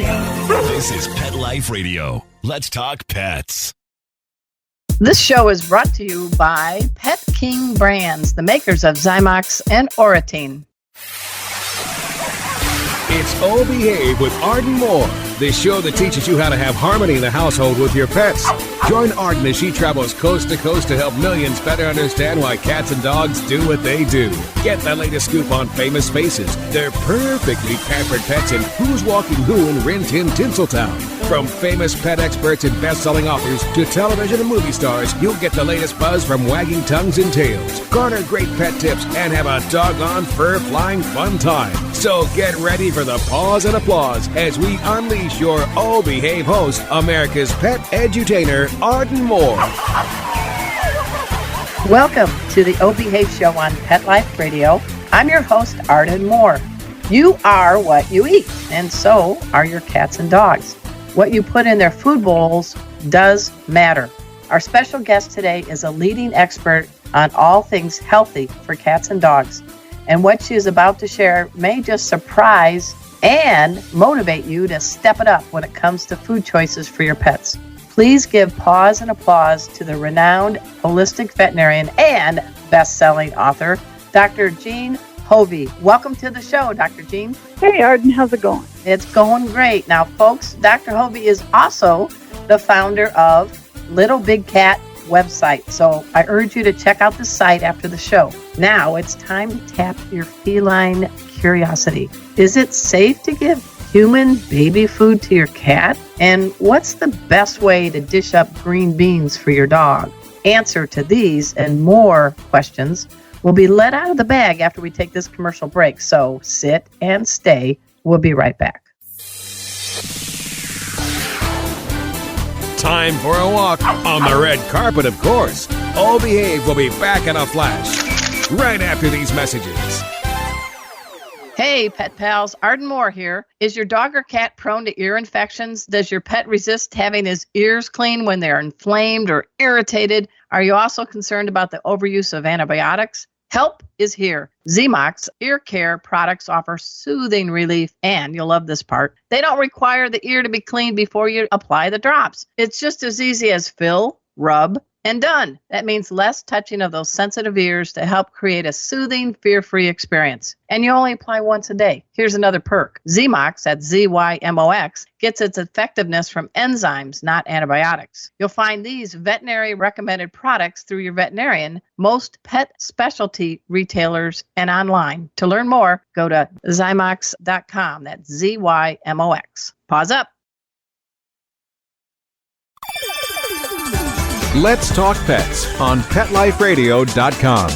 This is Pet Life Radio. Let's talk pets. This show is brought to you by Pet King Brands, the makers of Zymox and Oratine. It's Oh Behave with Arden Moore, the show that teaches you how to have harmony in the household with your pets. Join Arden as she travels coast to coast to help millions better understand why cats and dogs do what they do. Get the latest scoop on famous faces, their perfectly pampered pets, and who's walking who in Rin Tin Tinseltown. From famous pet experts and best-selling authors to television and movie stars, you'll get the latest buzz from wagging tongues and tails, garner great pet tips, and have a doggone fur-flying fun time. So get ready for the pause and applause as we unleash your Oh Behave host, America's pet edutainer, Arden Moore. Welcome to the Oh Behave show on Pet Life Radio. I'm your host, Arden Moore. You are what you eat, and so are your cats and dogs. What you put in their food bowls does matter. Our special guest today is a leading expert on all things healthy for cats and dogs. And what she is about to share may just surprise and motivate you to step it up when it comes to food choices for your pets. Please give pause and applause to the renowned holistic veterinarian and best-selling author, Dr. Jean Hofve. Welcome to the show, Dr. Jean. Hey, Arden, how's it going? It's going great. Now, folks, Dr. Hofve is also the founder of Little Big Cat website. So I urge you to check out the site after the show. Now it's time to tap your feline curiosity. Is it safe to give human baby food to your cat? And what's the best way to dish up green beans for your dog? Answer to these and more questions will be let out of the bag after we take this commercial break. So sit and stay. We'll be right back. Time for a walk on the red carpet, of course. Oh Behave will be back in a flash right after these messages. Hey, pet pals, Arden Moore here. Is your dog or cat prone to ear infections? Does your pet resist having his ears cleaned when they're inflamed or irritated? Are you also concerned about the overuse of antibiotics? Help is here. Zymox ear care products offer soothing relief, and you'll love this part. They don't require the ear to be cleaned before you apply the drops. It's just as easy as fill, rub, and done. That means less touching of those sensitive ears to help create a soothing, fear-free experience. And you only apply once a day. Here's another perk. Zymox, that's Z-Y-M-O-X, gets its effectiveness from enzymes, not antibiotics. You'll find these veterinary recommended products through your veterinarian, most pet specialty retailers, and online. To learn more, go to Zymox.com. That's Z-Y-M-O-X. Pause up. Let's Talk Pets on PetLifeRadio.com.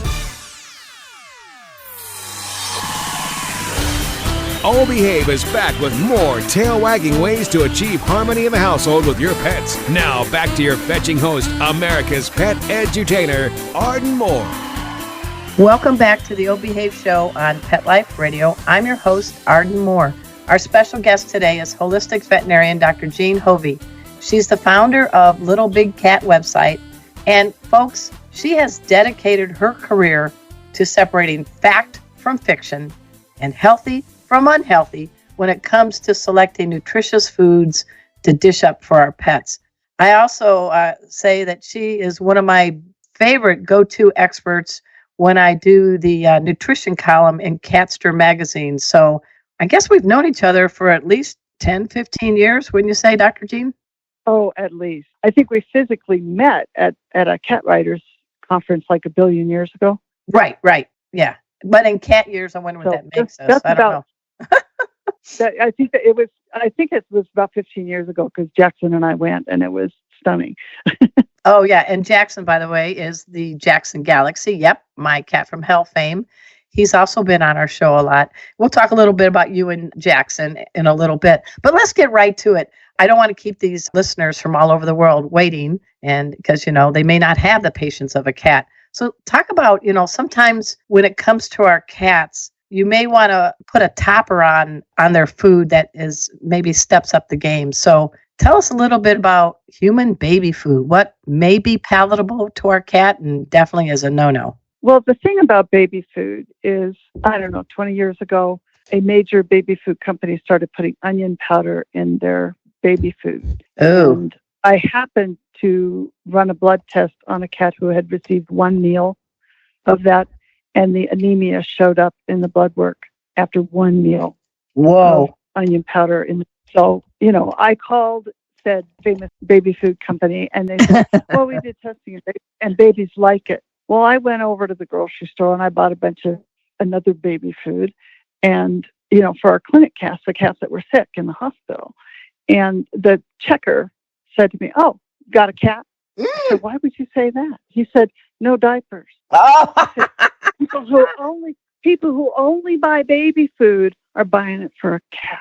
Oh Behave is back with more tail-wagging ways to achieve harmony in the household with your pets. Now back to your fetching host, America's pet edutainer, Arden Moore. Welcome back to the Oh Behave show on Pet Life Radio. I'm your host, Arden Moore. Our special guest today is holistic veterinarian Dr. Jean Hofve. She's the founder of Little Big Cat website. And folks, she has dedicated her career to separating fact from fiction and healthy from unhealthy when it comes to selecting nutritious foods to dish up for our pets. I also say that she is one of my favorite go-to experts when I do the nutrition column in Catster magazine. So I guess we've known each other for at least 10, 15 years, wouldn't you say, Dr. Jean? Oh, at least. I think we physically met at a cat writers conference like a billion years ago. Right. Yeah. But in cat years, I wonder what that makes us. I don't know. I think it was about 15 years ago because Jackson and I went, and it was stunning. Oh, yeah. And Jackson, by the way, is the Jackson Galaxy. Yep. My cat from hell fame. He's also been on our show a lot. We'll talk a little bit about you and Jackson in a little bit, but let's get right to it. I don't want to keep these listeners from all over the world waiting, and because, they may not have the patience of a cat. So talk about, sometimes when it comes to our cats, you may want to put a topper on their food that is maybe steps up the game. So tell us a little bit about human baby food. What may be palatable to our cat and definitely is a no-no. Well, the thing about baby food is, 20 years ago, a major baby food company started putting onion powder in their baby food. Oh. And I happened to run a blood test on a cat who had received one meal of that, and the anemia showed up in the blood work after one meal of onion powder. So, I called said famous baby food company, and they said, well, we did testing and babies like it. Well, I went over to the grocery store and I bought a bunch of another baby food, and for our clinic cats, the cats that were sick in the hospital. And the checker said to me, oh, got a cat? I said, why would you say that? He said, no diapers. Oh. People who only buy baby food are buying it for a cat.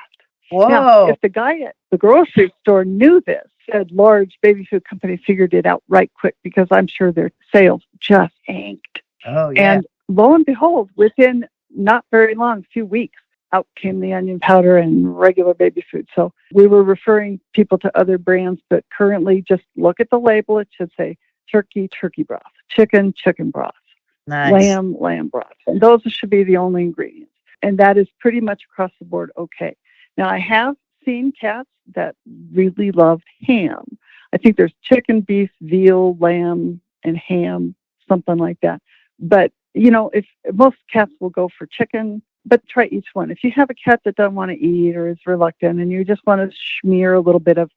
Whoa. Now, if the guy at the grocery store knew this, said large baby food company figured it out right quick, because I'm sure their sales just tanked. Oh, yeah. And lo and behold, within not very long, few weeks, out came the onion powder and regular baby food. So we were referring people to other brands, but currently just look at the label. It should say turkey, turkey broth, chicken, chicken broth, Nice. lamb, lamb broth. And those should be the only ingredients. And that is pretty much across the board okay. Now, I have seen cats that really love ham. I think there's chicken, beef, veal, lamb, and ham, something like that. But, if most cats will go for chicken, but try each one. If you have a cat that doesn't want to eat or is reluctant and you just want to smear a little bit of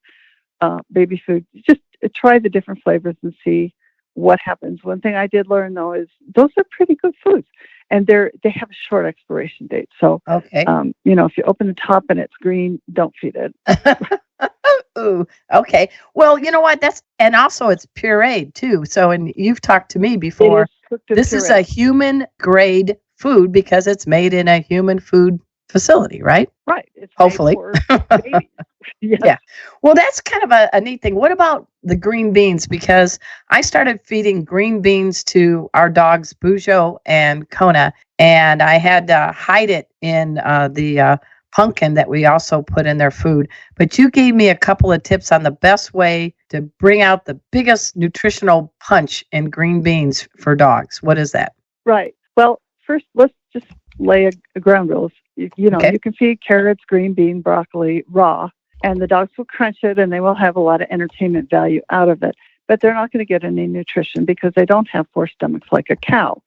baby food, just try the different flavors and see what happens. One thing I did learn, though, is those are pretty good foods, and they have a short expiration date. So, okay. If you open the top and it's green, don't feed it. Ooh, okay. Well, you know what? And also it's pureed too. So, and you've talked to me before. This is a human grade food because it's made in a human food facility, right? Right. It's hopefully. Yes. Yeah. Well, that's kind of a neat thing. What about the green beans? Because I started feeding green beans to our dogs, Bujo and Kona, and I had to hide it in the pumpkin that we also put in their food. But you gave me a couple of tips on the best way to bring out the biggest nutritional punch in green beans for dogs. What is that? Right. Well, first, let's just lay a ground rules. Okay. You can feed carrots, green bean, broccoli raw, and the dogs will crunch it, and they will have a lot of entertainment value out of it. But they're not going to get any nutrition because they don't have four stomachs like a cow.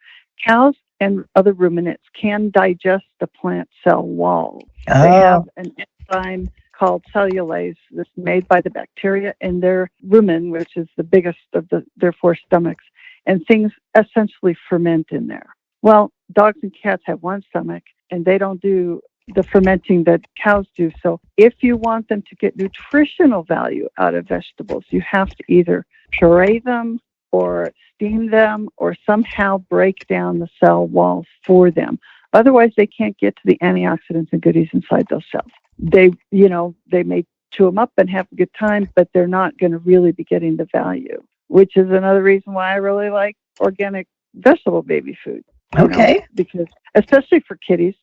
Cows and other ruminants can digest the plant cell wall. Oh. They have an enzyme called cellulase that's made by the bacteria in their rumen, which is the biggest of their four stomachs, and things essentially ferment in there. Well, dogs and cats have one stomach, and they don't do the fermenting that cows do. So if you want them to get nutritional value out of vegetables, you have to either puree them or steam them or somehow break down the cell walls for them. Otherwise, they can't get to the antioxidants and goodies inside those cells. They may chew them up and have a good time, but they're not going to really be getting the value, which is another reason why I really like organic vegetable baby food. Okay. Because especially for kitties,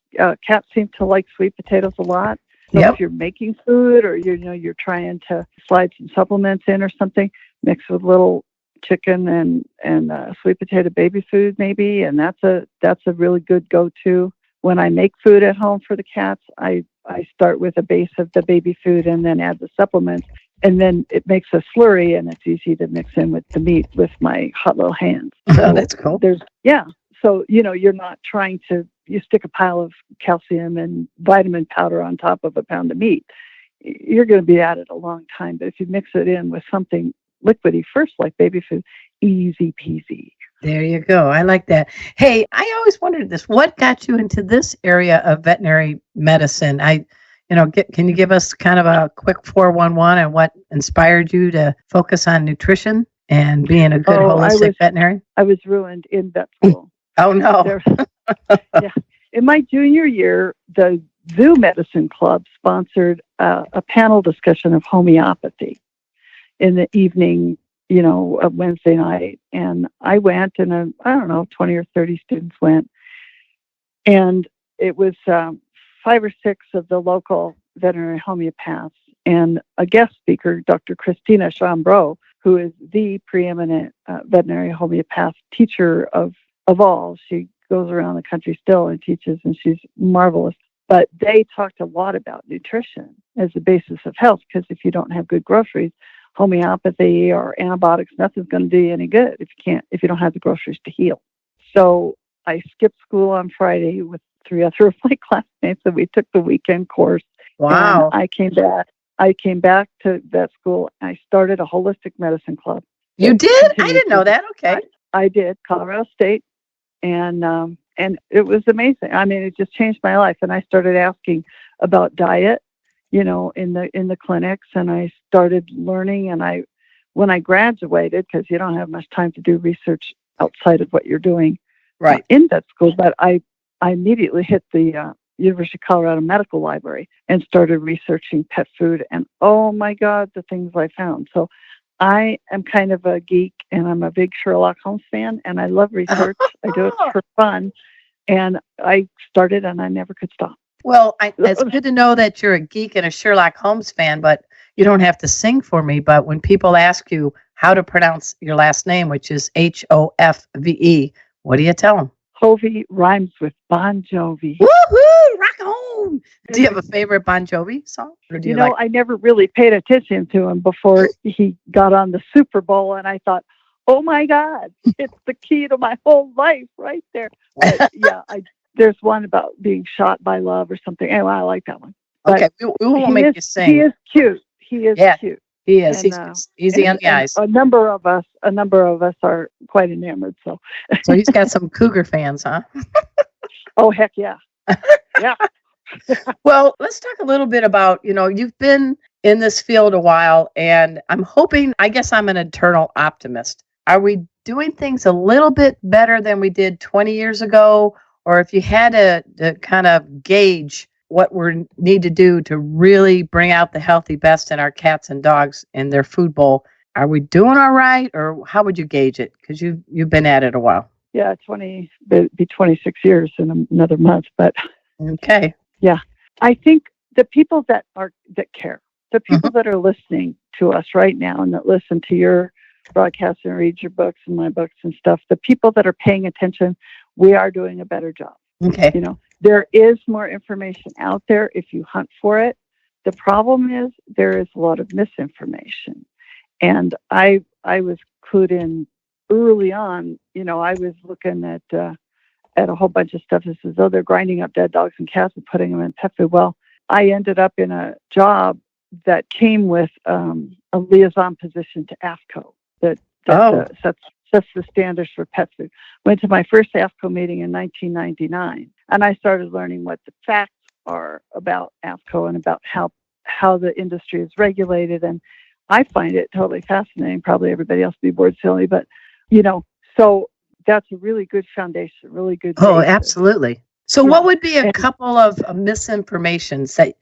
cats seem to like sweet potatoes a lot. So if you're making food or you're trying to slide some supplements in or something, mix with little chicken and sweet potato baby food maybe, and that's a really good go-to. When I make food at home for the cats, I start with a base of the baby food and then add the supplements, and then it makes a slurry, and it's easy to mix in with the meat with my hot little hands. So that's cool. So, you're not trying to, you stick a pile of calcium and vitamin powder on top of a pound of meat. You're going to be at it a long time. But if you mix it in with something liquidy first, like baby food, easy peasy. There you go. I like that. Hey, I always wondered this. What got you into this area of veterinary medicine? Can you give us kind of a quick 411 on what inspired you to focus on nutrition and being a good holistic veterinarian? I was ruined in vet school. Oh, no. In my junior year, the Zoo Medicine Club sponsored a panel discussion of homeopathy in the evening, of Wednesday night. And I went, and 20 or 30 students went. And it was 5 or 6 of the local veterinary homeopaths and a guest speaker, Dr. Christina Chambreau, who is the preeminent veterinary homeopath teacher of all. She goes around the country still and teaches, and she's marvelous. But they talked a lot about nutrition as the basis of health, because if you don't have good groceries, homeopathy or antibiotics, nothing's going to do you any good if you don't have the groceries to heal. So I skipped school on Friday with 3 other of my classmates, and we took the weekend course. Wow. And I came back to vet school, and I started a holistic medicine club. You did? I didn't know that. Okay. I did, Colorado State, and it was amazing. I mean, it just changed my life. And I started asking about diet, in the clinics, and I started learning. And when I graduated, because you don't have much time to do research outside of what you're doing right in vet school, but I immediately hit the University of Colorado Medical Library and started researching pet food. And oh my God, the things I found. So I am kind of a geek, and I'm a big Sherlock Holmes fan, and I love research. I do it for fun. And I started, and I never could stop. Well, it's good to know that you're a geek and a Sherlock Holmes fan, but you don't have to sing for me. But when people ask you how to pronounce your last name, which is Hofve, what do you tell them? Hofve rhymes with Bon Jovi. Woohoo! Rock on! Do you have a favorite Bon Jovi song? Or do you I never really paid attention to him before he got on the Super Bowl, and I thought, oh my God, it's the key to my whole life right there. But, yeah, there's one about being shot by love or something. Anyway, I like that one. But okay, we won't make you sing. He is cute. He is cute. He is. And, he's easy on the eyes. A number of us are quite enamored. So he's got some Cougar fans, huh? Oh, heck yeah. Yeah. Well, let's talk a little bit about, you've been in this field a while, and I'm hoping, I guess I'm an eternal optimist. Are we doing things a little bit better than we did 20 years ago? Or if you had to kind of gauge what we need to do to really bring out the healthy best in our cats and dogs in their food bowl, are we doing all right? Or how would you gauge it? Because you've been at it a while. Yeah, be 26 years in another month. But okay. Yeah, I think the people that care, the people that are listening to us right now and that listen to your broadcast and read your books and my books and stuff, the people that are paying attention, we are doing a better job. Okay. There is more information out there if you hunt for it. The problem is there is a lot of misinformation. And I was clued in early on. I was looking at a whole bunch of stuff that says, oh, they're grinding up dead dogs and cats and putting them in pet food. Well, I ended up in a job that came with a liaison position to AFCO that sets the standards for pet food. Went to my first AFCO meeting in 1999, and I started learning what the facts are about AFCO and about how the industry is regulated. And I find it totally fascinating. Probably everybody else would be bored silly, but so that's a really good foundation, really good basis. Oh, absolutely. So what would be a couple of misinformations that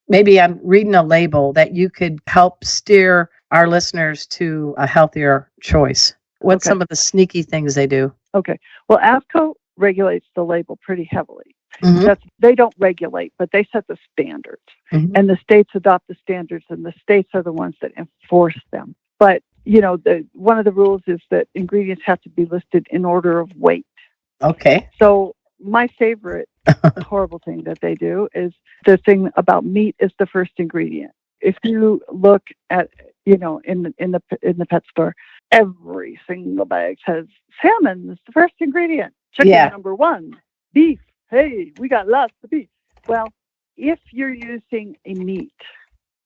maybe I'm reading a label that you could help steer our listeners to a healthier choice? What's some of the sneaky things they do? Okay. Well, AFCO regulates the label pretty heavily. Mm-hmm. They don't regulate, but they set the standards. Mm-hmm. And the states adopt the standards, and the states are the ones that enforce them. But, one of the rules is that ingredients have to be listed in order of weight. Okay. So my favorite horrible thing that they do is the thing about meat is the first ingredient. If you look at, in the pet store, every single bag says salmon is the first ingredient. Chicken number 1, beef. Hey, we got lots of beef. Well, if you're using a meat,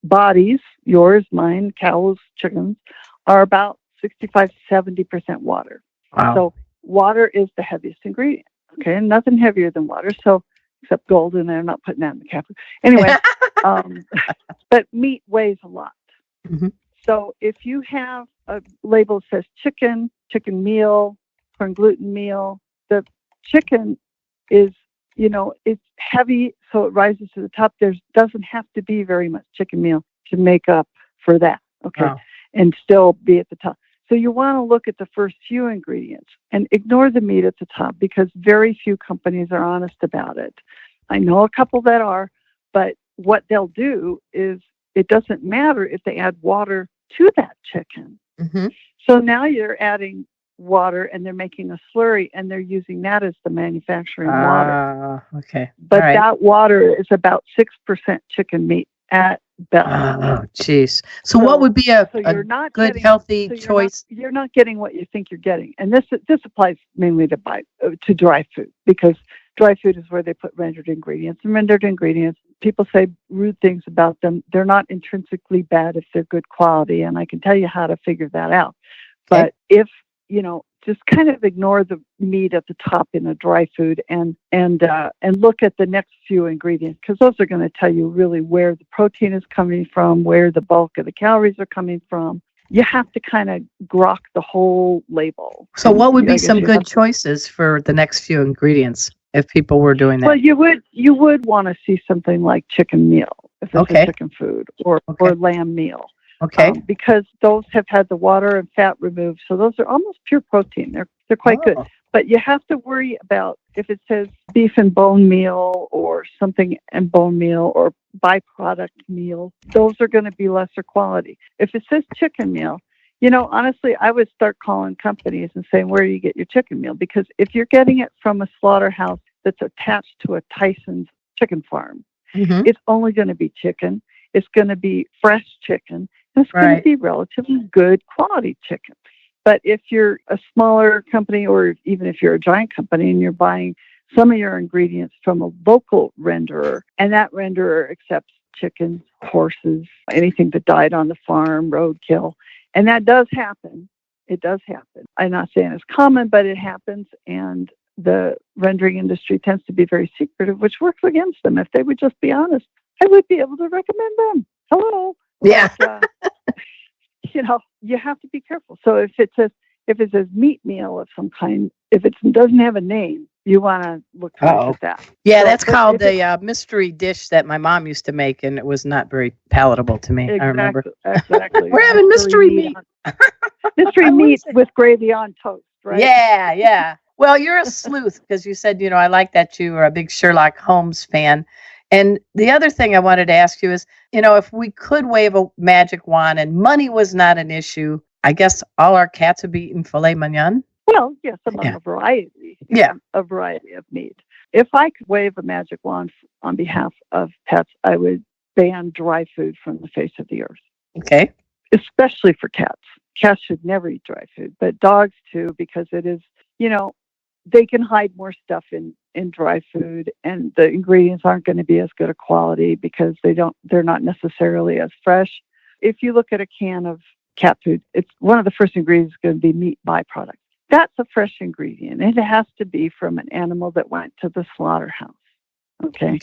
bodies, yours, mine, cows, chickens, are about 65-70% water. Wow. So water is the heaviest ingredient. Okay, and nothing heavier than water. So except gold, and they're not putting that in the cap. Anyway, but meat weighs a lot. Mm-hmm. So if you have a label that says chicken meal, corn gluten meal, the chicken is, it's heavy, so it rises to the top. There doesn't have to be very much chicken meal to make up for that. Okay. Wow. And still be at the top. So you want to look at the first few ingredients and ignore the meat at the top, because very few companies are honest about it. I know a couple that are, but what they'll do is it doesn't matter if they add water to that chicken. Mm-hmm. So now you're adding water and they're making a slurry and they're using that as the manufacturing water. Okay. But All right. that water is about 6% chicken meat at best. Oh, jeez. So what would be a good, healthy choice? You're not getting what you think you're getting. And this applies mainly to dry food, because dry food is where they put rendered ingredients. And rendered ingredients, people say rude things about them. They're not intrinsically bad if they're good quality, and I can tell you how to figure that out. Okay. But if, just kind of ignore the meat at the top in a dry food and look at the next few ingredients, because those are going to tell you really where the protein is coming from, where the bulk of the calories are coming from. You have to kind of grok the whole label. So what would be some good choices for the next few ingredients if people were doing that? Well, you would want to see something like chicken meal, if it's a chicken food, or lamb meal. Okay. Because those have had the water and fat removed, so those are almost pure protein. They're quite good. But you have to worry about if it says beef and bone meal or something and bone meal or byproduct meal. Those are going to be lesser quality. If it says chicken meal, honestly, I would start calling companies and saying, where do you get your chicken meal? Because if you're getting it from a slaughterhouse that's attached to a Tyson's chicken farm, it's only going to be chicken. It's going to be fresh chicken. It's going to be relatively good quality chicken. But if you're a smaller company, or even if you're a giant company and you're buying some of your ingredients from a local renderer, and that renderer accepts chickens, horses, anything that died on the farm, roadkill, and that does happen. It does happen. I'm not saying it's common, but it happens, and the rendering industry tends to be very secretive, which works against them. If they would just be honest, I would be able to recommend them. Hello. Yeah. But, you have to be careful. So if it says meat meal of some kind, if it doesn't have a name, you want to look at that. Yeah, so that's called the mystery dish that my mom used to make, and it was not very palatable to me. Exactly, I remember. Exactly. We're having mystery meat. Mystery meat with gravy on toast, right? Yeah. Well, you're a sleuth because you said, I like that you are a big Sherlock Holmes fan. And the other thing I wanted to ask you is, if we could wave a magic wand and money was not an issue, I guess all our cats would be eating filet mignon? Well, yes, among a variety. A variety of meat. If I could wave a magic wand on behalf of pets, I would ban dry food from the face of the earth. Okay. Especially for cats. Cats should never eat dry food, but dogs too, because it is, they can hide more stuff in dry food, and the ingredients aren't going to be as good a quality because they're not necessarily as fresh. If you look at a can of cat food, it's one of the first ingredients is going to be meat byproduct. That's a fresh ingredient. It has to be from an animal that went to the slaughterhouse. Okay.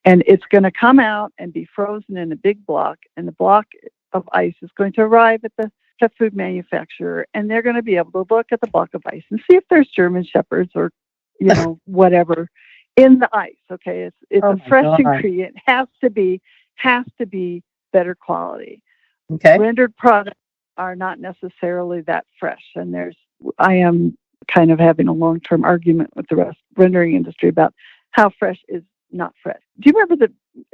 And it's going to come out and be frozen in a big block, and the block of ice is going to arrive at the pet food manufacturer, and they're going to be able to look at the block of ice and see if there's German Shepherds or whatever in the ice. Okay, it's a fresh ingredient. Has to be better quality. Okay, rendered products are not necessarily that fresh, and I am kind of having a long-term argument with the rendering industry about how fresh is not fresh. Do you remember the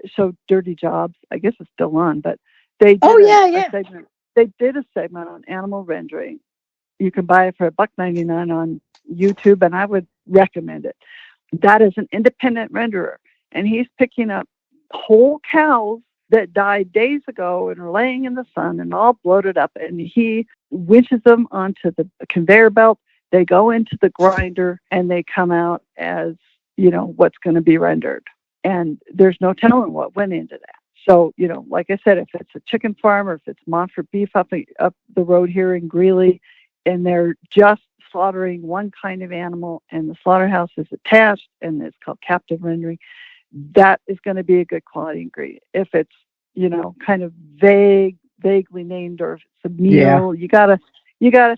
show Dirty Jobs? I guess it's still on, but they did a segment. They did a segment on animal rendering. You can buy it for $1.99 on YouTube, and I would recommend it. That is an independent renderer, and he's picking up whole cows that died days ago and are laying in the sun and all bloated up, and he winches them onto the conveyor belt. They go into the grinder, and they come out as, what's going to be rendered. And there's no telling what went into that. So, like I said, if it's a chicken farm or if it's Montfort beef up the road here in Greeley, and they're just slaughtering one kind of animal and the slaughterhouse is attached and it's called captive rendering, that is going to be a good quality ingredient. If it's, kind of vaguely named, or if it's a meal, you gotta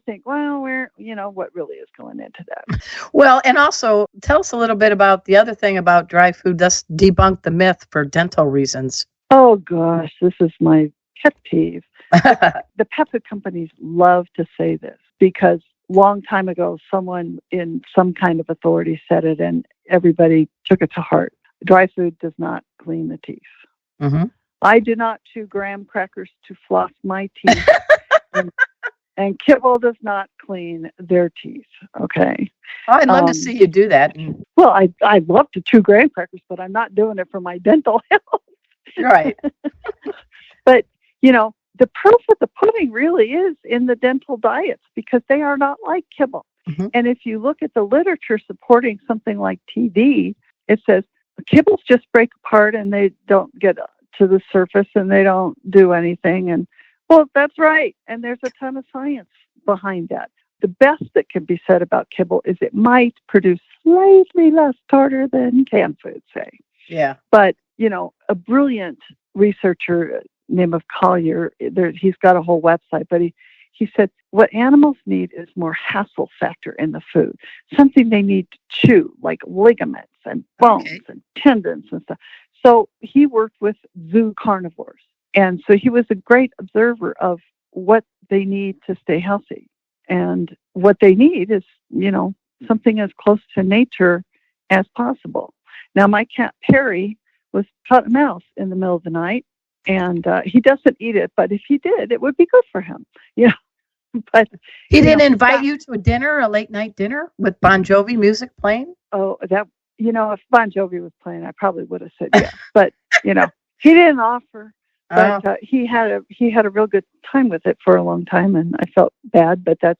think, well, what really is going into that? Well, and also tell us a little bit about the other thing about dry food. Let's debunk the myth for dental reasons. Oh gosh, this is my pet peeve. The pet food companies love to say this because long time ago, someone in some kind of authority said it and everybody took it to heart. Dry food does not clean the teeth. Mm-hmm. I do not chew graham crackers to floss my teeth. And kibble does not clean their teeth. Okay. Oh, I'd love to see you do that. Well, I'd love to chew graham crackers, but I'm not doing it for my dental health. Right. But, the proof of the pudding really is in the dental diets because they are not like kibble. Mm-hmm. And if you look at the literature supporting something like TD, it says kibbles just break apart and they don't get to the surface and they don't do anything. And, well, that's right. And there's a ton of science behind that. The best that can be said about kibble is it might produce slightly less tartar than canned food, say. Yeah. But, a brilliant researcher named Collier, he's got a whole website, but he said what animals need is more hassle factor in the food, something they need to chew, like ligaments and bones and tendons and stuff. So he worked with zoo carnivores. And so he was a great observer of what they need to stay healthy. And what they need is, something as close to nature as possible. Now, my cat Perry was caught a mouse in the middle of the night, and he doesn't eat it, but if he did, it would be good for him. But he didn't invite you to a late night dinner with Bon Jovi music playing? Oh, that if Bon Jovi was playing, I probably would have said yes. But he didn't offer. But he had a real good time with it for a long time, and I felt bad. But that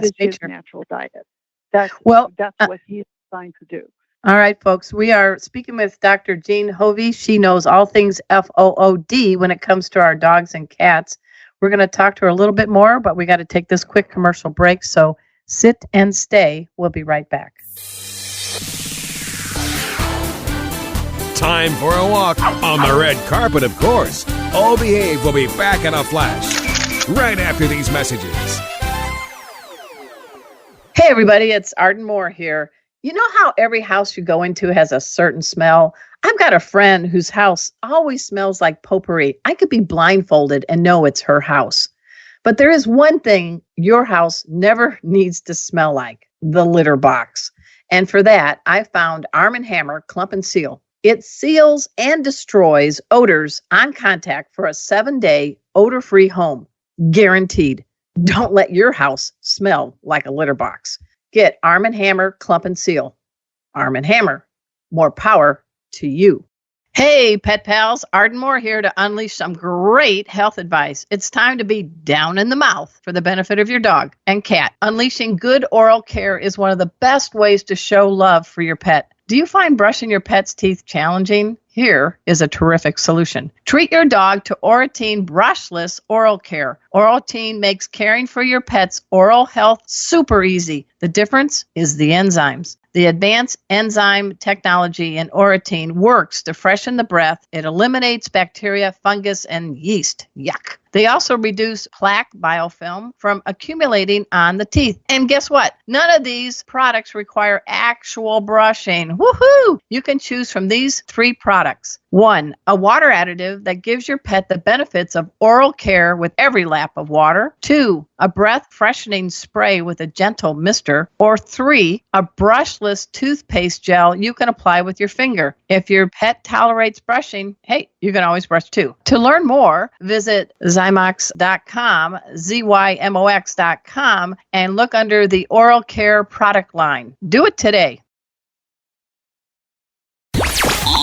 is his natural diet. That's what he's designed to do. All right, folks. We are speaking with Dr. Jean Hofve. She knows all things FOOD when it comes to our dogs and cats. We're going to talk to her a little bit more, but we got to take this quick commercial break. So sit and stay. We'll be right back. Time for a walk on the red carpet, of course. Oh Behave will be back in a flash right after these messages. Hey, everybody. It's Arden Moore here. You know how every house you go into has a certain smell? I've got a friend whose house always smells like potpourri. I could be blindfolded and know it's her house. But there is one thing your house never needs to smell like: the litter box. And for that, I found Arm & Hammer Clump and Seal. It seals and destroys odors on contact for a 7-day odor-free home. Guaranteed. Don't let your house smell like a litter box. Get Arm & Hammer Clump and Seal. Arm & Hammer. More power to you. Hey, pet pals. Arden Moore here to unleash some great health advice. It's time to be down in the mouth for the benefit of your dog and cat. Unleashing good oral care is one of the best ways to show love for your pet. Do you find brushing your pet's teeth challenging? Here is a terrific solution. Treat your dog to Oratine Brushless Oral Care. Oratine makes caring for your pet's oral health super easy. The difference is the enzymes. The advanced enzyme technology in Oratine works to freshen the breath. It eliminates bacteria, fungus, and yeast. Yuck. They also reduce plaque biofilm from accumulating on the teeth. And guess what? None of these products require actual brushing. Woohoo! You can choose from these 3 products. 1, a water additive that gives your pet the benefits of oral care with every lap of water. 2, a breath freshening spray with a gentle mister. Or 3, a brushless toothpaste gel you can apply with your finger. If your pet tolerates brushing, hey, you can always brush too. To learn more, visit Zymox.com, ZYMOX.com, and look under the oral care product line. Do it today.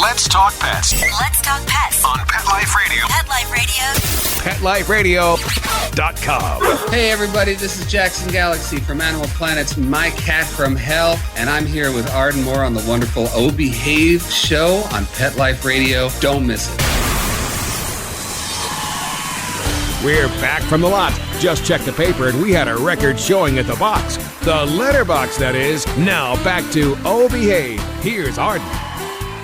Let's talk pets. Let's talk pets On Pet Life Radio. Pet Life Radio. PetLifeRadio.com. Hey everybody, this is Jackson Galaxy from Animal Planet's My Cat from Hell, and I'm here with Arden Moore on the wonderful O Behave show on Pet Life Radio. Don't miss it. We're back from the lot. Just checked the paper and we had a record showing at the box. The letterbox, that is. Now back to O Behave. Here's Arden.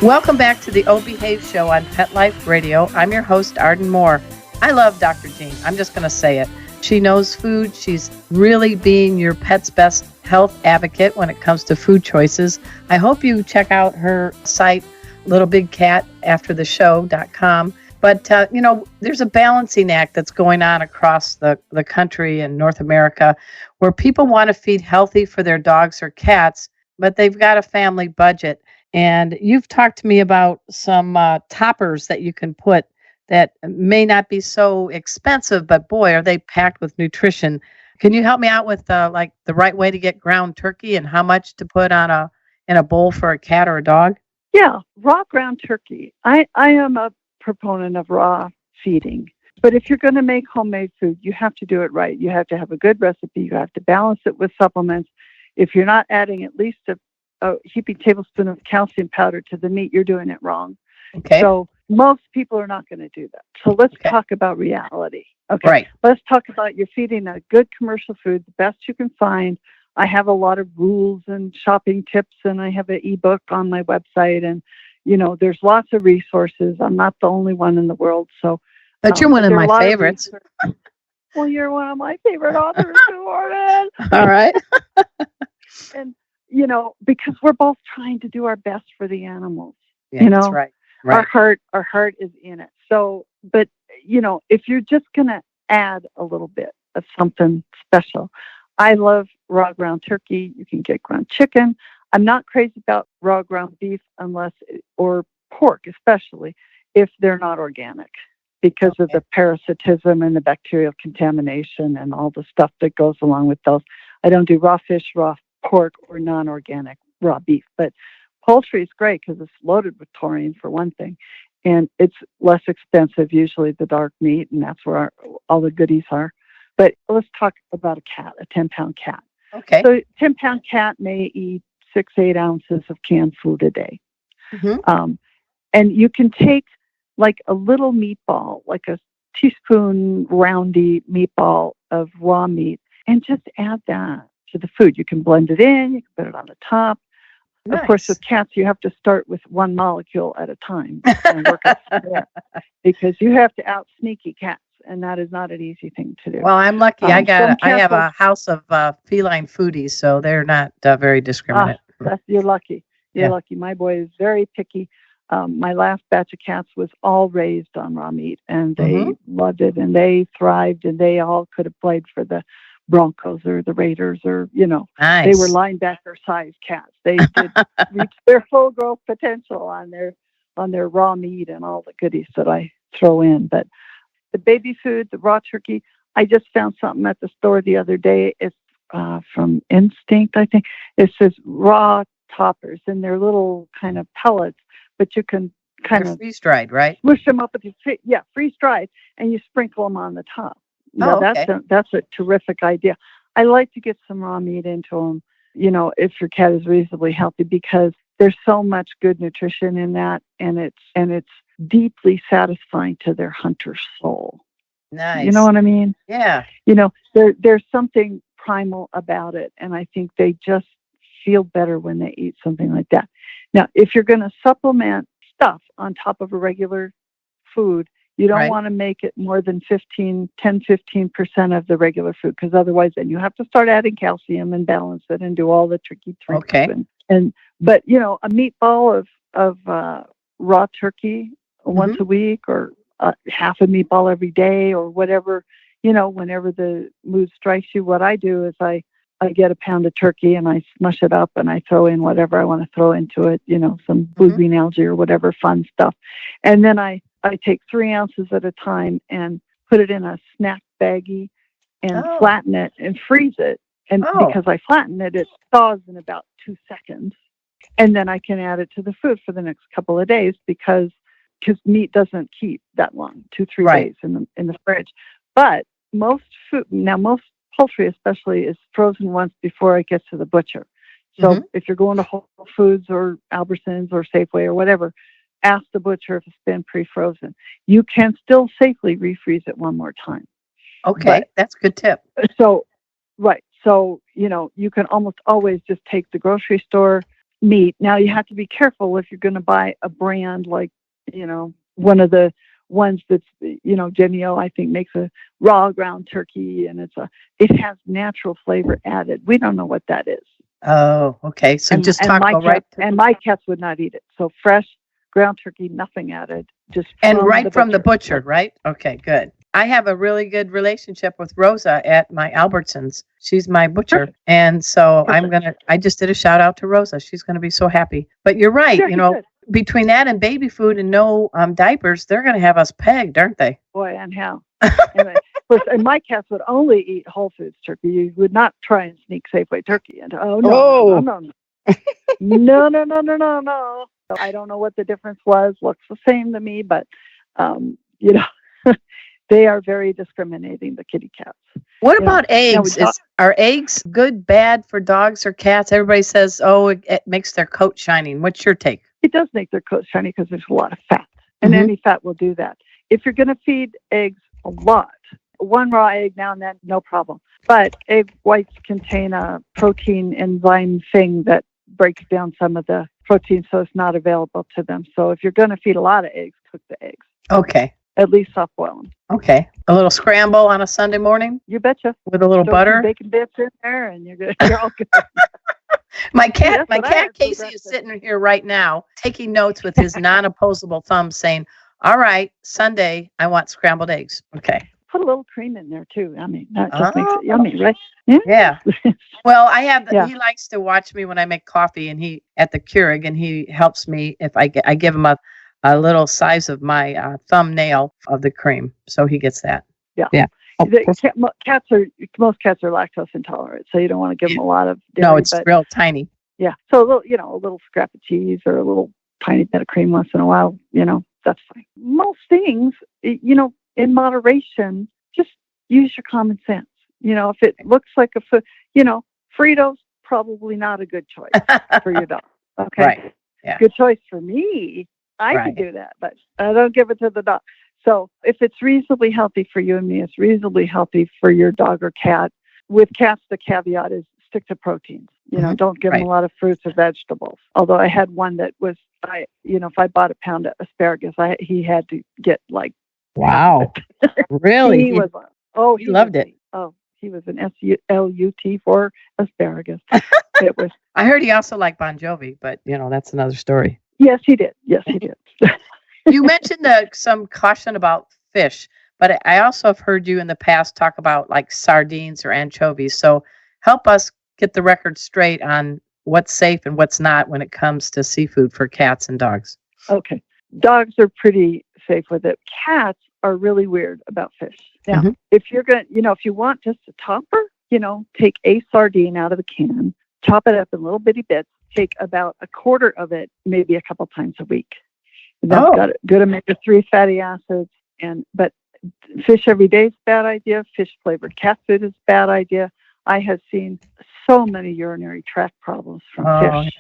Welcome back to the O Behave show on Pet Life Radio. I'm your host, Arden Moore. I love Dr. Jean. I'm just going to say it. She knows food. She's really being your pet's best health advocate when it comes to food choices. I hope you check out her site, littlebigcataftertheshow.com. But, there's a balancing act that's going on across the country and North America where people want to feed healthy for their dogs or cats, but they've got a family budget. And you've talked to me about some toppers that you can put that may not be so expensive, but boy, are they packed with nutrition. Can you help me out with like the right way to get ground turkey and how much to put on in a bowl for a cat or a dog? Yeah, raw ground turkey. I am a proponent of raw feeding. But if you're going to make homemade food, you have to do it right. You have to have a good recipe. You have to balance it with supplements. If you're not adding at least a heaping tablespoon of calcium powder to the meat, you're doing it wrong. Okay. So most people are not going to do that. So let's talk about reality. Okay. Right. Let's talk about you're feeding a good commercial food, the best you can find. I have a lot of rules and shopping tips, and I have an ebook on my website. And, there's lots of resources. I'm not the only one in the world. So, but you're one of my favorites. Well, you're one of my favorite authors, Warren. All right. And, because we're both trying to do our best for the animals. Yeah, that's right. Our heart is in it. So, but, if you're just going to add a little bit of something special, I love raw ground turkey. You can get ground chicken. I'm not crazy about raw ground beef or pork, especially if they're not organic, because of the parasitism and the bacterial contamination and all the stuff that goes along with those. I don't do raw fish, raw pork, or non-organic raw beef. But poultry is great because it's loaded with taurine, for one thing, and it's less expensive, usually the dark meat, and that's where all the goodies are. But let's talk about a cat, a 10-pound cat. Okay. So 10-pound cat may eat 6-8 ounces of canned food a day. Mm-hmm. And you can take like a little meatball, like a teaspoon roundy meatball of raw meat, and just add that to the food. You can blend it in, you can put it on the top. Nice. Of course, with cats, you have to start with one molecule at a time and work up from there, because you have to out-sneaky cats, and that is not an easy thing to do. Well, I'm lucky. I have a house of feline foodies, so they're not very discriminate. You're lucky. You're lucky. My boy is very picky. My last batch of cats was all raised on raw meat, and they loved it, and they thrived, and they all could have played for the Broncos or the Raiders, or nice. They were linebacker-sized cats. They did reach their full growth potential on their raw meat and all the goodies that I throw in. But the baby food, the raw turkey, I just found something at the store the other day. It's from Instinct, I think. It says raw toppers, and they're little kind of pellets, but you can kind of freeze-dried, right? Smush them up with your freeze-dried, and you sprinkle them on the top. Now, that's a terrific idea. I like to get some raw meat into them, if your cat is reasonably healthy, because there's so much good nutrition in that, and it's deeply satisfying to their hunter soul. Nice. You know what I mean? Yeah. There's something primal about it, and I think they just feel better when they eat something like that. Now, if you're going to supplement stuff on top of a regular food, you don't want to make it more than 15% of the regular food, because otherwise then you have to start adding calcium and balance it and do all the tricky tricks. Okay. But a meatball of raw turkey once a week, or half a meatball every day, or whatever, whenever the mood strikes you. What I do is I get a pound of turkey and I smush it up and I throw in whatever I want to throw into it, some blue green algae or whatever fun stuff. And then I take 3 ounces at a time and put it in a snack baggie and flatten it and freeze it. And because I flatten it, it thaws in about 2 seconds. And then I can add it to the food for the next couple of days, because meat doesn't keep that long, 2-3 days in the fridge. But most poultry especially is frozen once before it gets to the butcher. So if you're going to Whole Foods or Albertsons or Safeway or whatever, ask the butcher if it's been pre-frozen. You can still safely refreeze it one more time. Okay, that's a good tip. So you can almost always just take the grocery store meat. Now, you have to be careful if you're going to buy a brand like, one of the ones that's, Jenny-O, I think, makes a raw ground turkey, and it has natural flavor added. We don't know what that is. Oh, okay. So and my cats would not eat it. So fresh ground turkey, nothing added. From the butcher, right? Okay, good. I have a really good relationship with Rosa at my Albertsons. She's my butcher. Perfect. And so I just did a shout out to Rosa. She's going to be so happy. But you're right. Good. Between that and baby food and no diapers, they're going to have us pegged, aren't they? Boy, and how. And my cats would only eat Whole Foods turkey. You would not try and sneak Safeway turkey into. Oh no, Oh. no, no, no, no, no, no, no, no. I don't know what the difference was. Looks the same to me, but you know, they are very discriminating. The kitty cats. What about eggs? Are eggs good, bad for dogs or cats? Everybody says, oh, it makes their coat shining. What's your take? It does make their coat shiny because there's a lot of fat, and any fat will do that. If you're going to feed eggs a lot, one raw egg now and then, no problem. But egg whites contain a protein enzyme thing that breaks down some of the protein, so it's not available to them. So if you're going to feed a lot of eggs, cook the eggs. Okay. At least soft boil them. Okay. A little scramble on a Sunday morning? You betcha. With a little butter? Bacon bits in there, and you're good. You're all good. My cat Casey is sitting here right now taking notes with his non-opposable thumb saying, all right, Sunday, I want scrambled eggs. Okay. Put a little cream in there, too. I mean, that just makes it yummy, right? Yeah. Well, he likes to watch me when I make coffee, and at the Keurig, and he helps me if I give him a little size of my thumbnail of the cream. So he gets that. Yeah. Yeah. Oh, most cats are lactose intolerant, so you don't want to give them a lot of dairy. No, it's real tiny. Yeah. So a little scrap of cheese or a little tiny bit of cream once in a while, that's fine. Most things, in moderation, just use your common sense. If it looks like Fritos, probably not a good choice for your dog. Okay. Right. Yeah. Good choice for me. I can do that, but I don't give it to the dog. So if it's reasonably healthy for you and me, it's reasonably healthy for your dog or cat. With cats, the caveat is stick to proteins. Don't give them a lot of fruits or vegetables. Although I had one that was, if I bought a pound of asparagus, he had to get like. Wow. Really? He loved it. He was an SLUT for asparagus. It was. I heard he also liked Bon Jovi, but that's another story. Yes, he did. Yes, he did. You mentioned some caution about fish, but I also have heard you in the past talk about like sardines or anchovies. So help us get the record straight on what's safe and what's not when it comes to seafood for cats and dogs. Okay. Dogs are pretty safe with it. Cats are really weird about fish. Now, if you're going to, if you want just a topper, take a sardine out of the can, chop it up in little bitty bits, take about a quarter of it, maybe a couple times a week. That's got good omega-3 fatty acids. But fish every day is a bad idea. Fish flavored cat food is a bad idea. I have seen so many urinary tract problems from fish.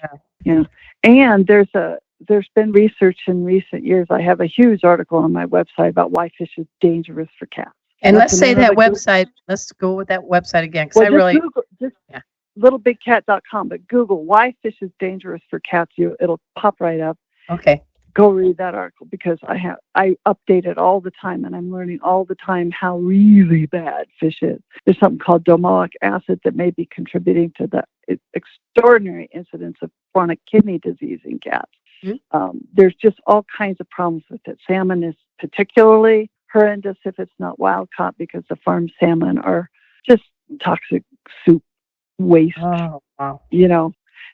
Yeah. And there's been research in recent years. I have a huge article on my website about why fish is dangerous for cats. And let's say that website. Let's go with that website again, because littlebigcat.com, but Google why fish is dangerous for cats. It'll pop right up. Okay. Go read that article because I update it all the time, and I'm learning all the time how really bad fish is. There's something called domoic acid that may be contributing to the extraordinary incidence of chronic kidney disease in cats. There's just all kinds of problems with it. Salmon is particularly horrendous if it's not wild caught because the farm salmon are just toxic soup waste. Oh, wow.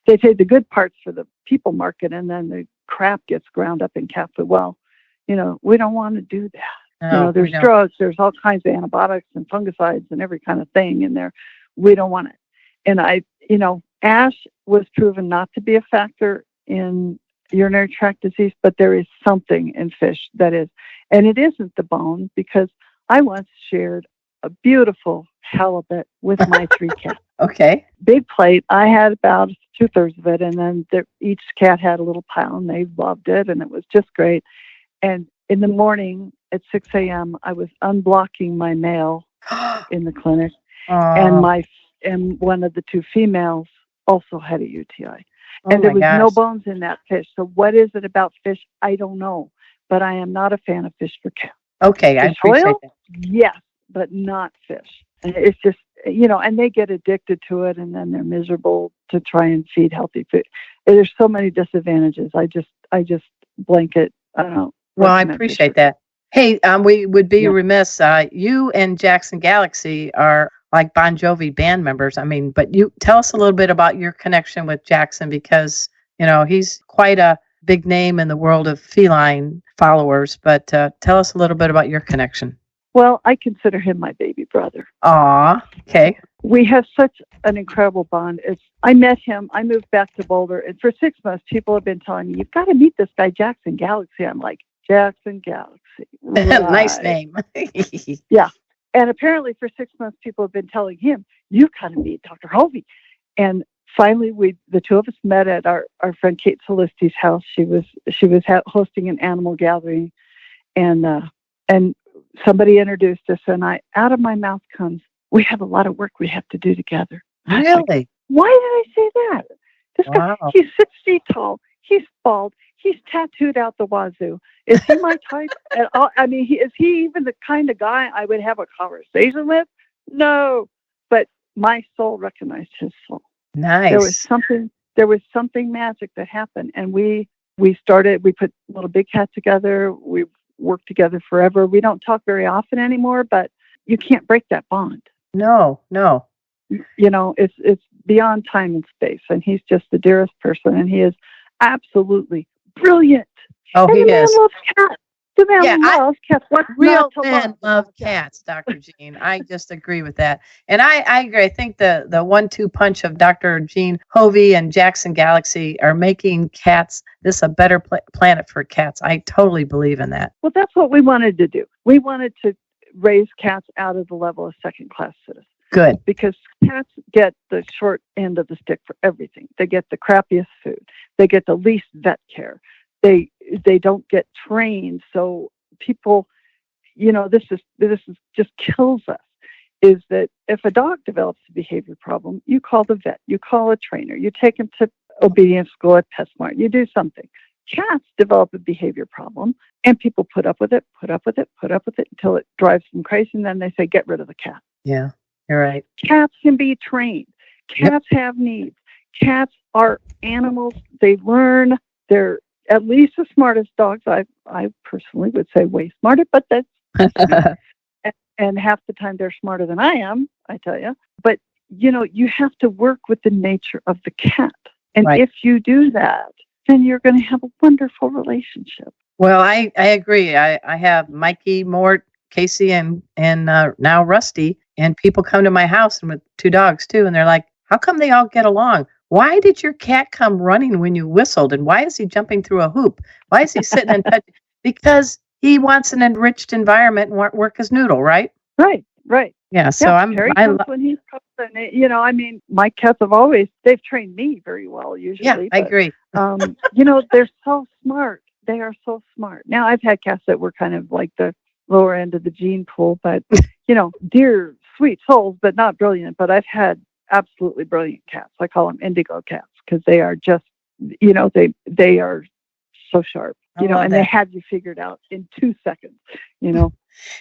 They take the good parts for the people market, and then the crap gets ground up in cat food. Well, we don't want to do that. No, there's drugs, there's all kinds of antibiotics and fungicides and every kind of thing in there. We don't want it. And ash was proven not to be a factor in urinary tract disease, but there is something in fish that is, and it isn't the bone, because I once shared a beautiful halibut with my 3 cats. Okay. Big plate. I had about 2/3 of it, and then each cat had a little pile, and they loved it, and it was just great. And in the morning at 6 a.m., I was unblocking my male in the clinic, and one of the 2 females also had a UTI. And there was no bones in that fish. So what is it about fish? I don't know. But I am not a fan of fish for cats. Okay, I appreciate that. Yes, but not fish. And it's just, and they get addicted to it, and then they're miserable to try and feed healthy food. There's so many disadvantages. I just blanket, I don't know. Well, I appreciate that. Hey, we would be remiss. You and Jackson Galaxy are like Bon Jovi band members. I mean, but you tell us a little bit about your connection with Jackson, because, he's quite a big name in the world of feline followers, but tell us a little bit about your connection. Well, I consider him my baby brother. Aw, okay. We have such an incredible bond. I met him. I moved back to Boulder, and for 6 months, people have been telling me, "You've got to meet this guy, Jackson Galaxy." I'm like, Jackson Galaxy. Right. Nice name. Yeah. And apparently, for 6 months, people have been telling him, "You've got to meet Dr. Hofve." And finally, the two of us met at our friend Kate Solisti's house. She was hosting an animal gathering, and somebody introduced us, and out of my mouth comes, "We have a lot of work we have to do together." Really? Like, why did I say that? This guy, he's 6 feet tall. He's bald. He's tattooed out the wazoo. Is he my type at all? I mean, is he even the kind of guy I would have a conversation with? No. But my soul recognized his soul. Nice. There was something magic that happened, and we put Little Big Cat together. We've worked together forever. We don't talk very often anymore, but you can't break that bond. No. You know, it's beyond time and space, and he's just the dearest person, and he is absolutely brilliant. Oh, and he the man is. loves cats. The man loves cats. What's Real not to men love cats, Dr. Jean. I just agree with that. And I agree. I think the 1-2 punch of Dr. Jean Hofve and Jackson Galaxy are making cats a better planet for cats. I totally believe in that. Well, that's what we wanted to do. We wanted to raise cats out of the level of second-class citizens. Good. Because cats get the short end of the stick for everything. They get the crappiest food. They get the least vet care. They don't get trained. So people, you know, this is just kills us. Is that if a dog develops a behavior problem, you call the vet, you call a trainer, you take him to obedience school at PetSmart, you do something. Cats develop a behavior problem, and people put up with it until it drives them crazy, and then they say, "Get rid of the cat." Yeah, you're right. Cats can be trained. Cats have needs. Cats are animals. They learn. They're at least as smart as dogs. I personally would say way smarter, but that's and half the time they're smarter than I am, I tell you. But, you know, you have to work with the nature of the cat. And right. If you do that, then you're going to have a wonderful relationship. Well, I agree. I have Mikey, Mort, Casey, and now Rusty, and people come to my house and with 2 dogs too, and they're like, "How come they all get along? Why did your cat come running when you whistled? And why is he jumping through a hoop? Why is he sitting and touching?" Because he wants an enriched environment and work his noodle, right? Right. Yeah. So Harry comes when he's coming. You know, I mean, my cats they've trained me very well usually. Yeah, I agree. You know, they're so smart. They are so smart. Now, I've had cats that were kind of like the lower end of the gene pool, but, you know, dear, sweet souls, but not brilliant. But I've had absolutely brilliant cats. I call them indigo cats because they are just, you know, they are so sharp, you know, and they have you figured out in 2 seconds, you know.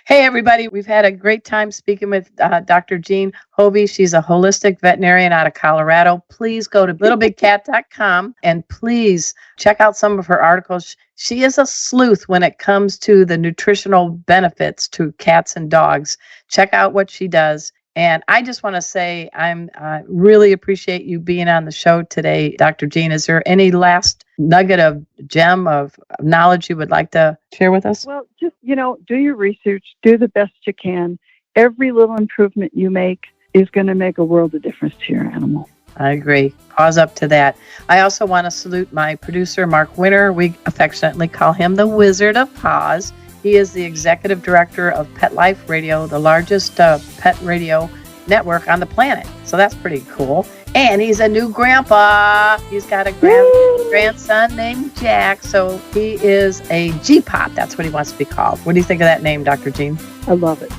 Hey, everybody. We've had a great time speaking with Dr. Jean Hofve. She's a holistic veterinarian out of Colorado. Please go to littlebigcat.com and please check out some of her articles. She is a sleuth when it comes to the nutritional benefits to cats and dogs. Check out what she does. And I just want to say I really appreciate you being on the show today, Dr. Jean. Is there any last nugget of gem of knowledge you would like to share with us? Well, just, you know, do your research, do the best you can. Every little improvement you make is going to make a world of difference to your animal. I agree. Pause up to that. I also want to salute my producer, Mark Winter. We affectionately call him the Wizard of Paws. He is the executive director of Pet Life Radio, the largest pet radio network on the planet. So that's pretty cool. And he's a new grandpa. He's got a grandson named Jack. So he is a G-Pop. That's what he wants to be called. What do you think of that name, Dr. Jean? I love it.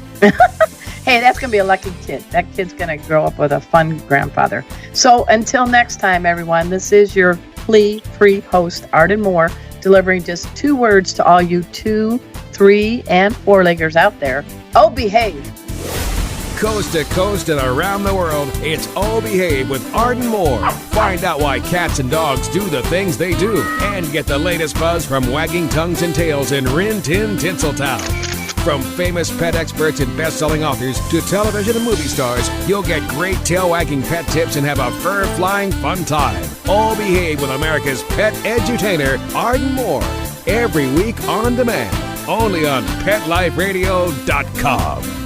Hey, that's going to be a lucky kid. That kid's going to grow up with a fun grandfather. So until next time, everyone, this is your flea-free host, Arden Moore, delivering just 2 words to all you 2, 3, and 4-leggers out there. Oh, behave. Coast to coast and around the world, it's Oh Behave with Arden Moore. Find out why cats and dogs do the things they do and get the latest buzz from wagging tongues and tails in Rin Tin Tinseltown. From famous pet experts and best-selling authors to television and movie stars, you'll get great tail-wagging pet tips and have a fur-flying fun time. All Behave with America's pet edutainer, Arden Moore. Every week on demand. only on PetLifeRadio.com.